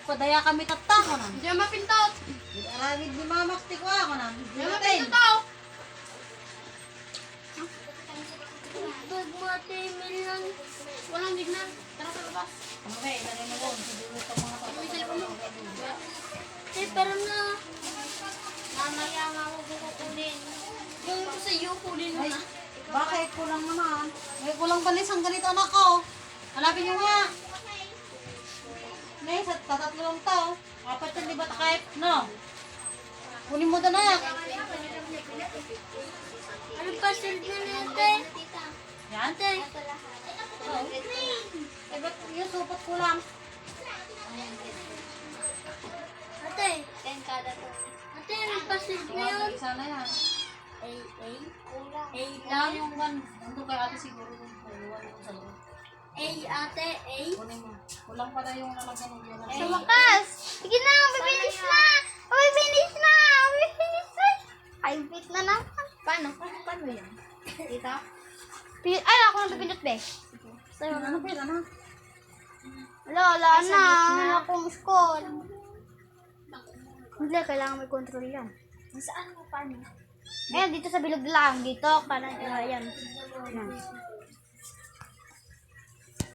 Padaya kami tatta ko na. Hindi naman mapintot. Aramid ni mamakti ko ako na. Hindi naman mapintot ako. Magmati-million. Walang signal. Tara sa labas. Okay, dali mo yun. Siguro itong mga May cellphone mo. Pero na. Mamaya makukunin. Yung sa iyo, kunin mo Ay, na. bakit kulang naman? May kulang pa isang ganito anak ko. Hanapin nyo nga. May, sa tatatlo lang to. Apat yan, di ba takip? No? Kunin mo doon na. Ano pa silbi na natin? Yan. Eh, ba't yung supot kulang? Ate. Ate, ano pa silbi na yun? Isa na yan. A lang. Yan yung one. Ando kay ate siguro yung kulang yung sa loob. A, ate, A. Kunin mo. Kulang pala yung lalagyan ng gulay. Sa wakas! Sige na! Mabibilis na! Mabibilis na! Mabibilis na! Ay, bit na naman. Paano yan? Dito? Ay, ako nang pipindot, be. Sa'yo na. Ano pala na? Wala na. Wala akong score. Hindi, kailangan may control yan. Saan mo paano? Ayan, dito sa bilog lang. Dito, parang, ayan. Ayan.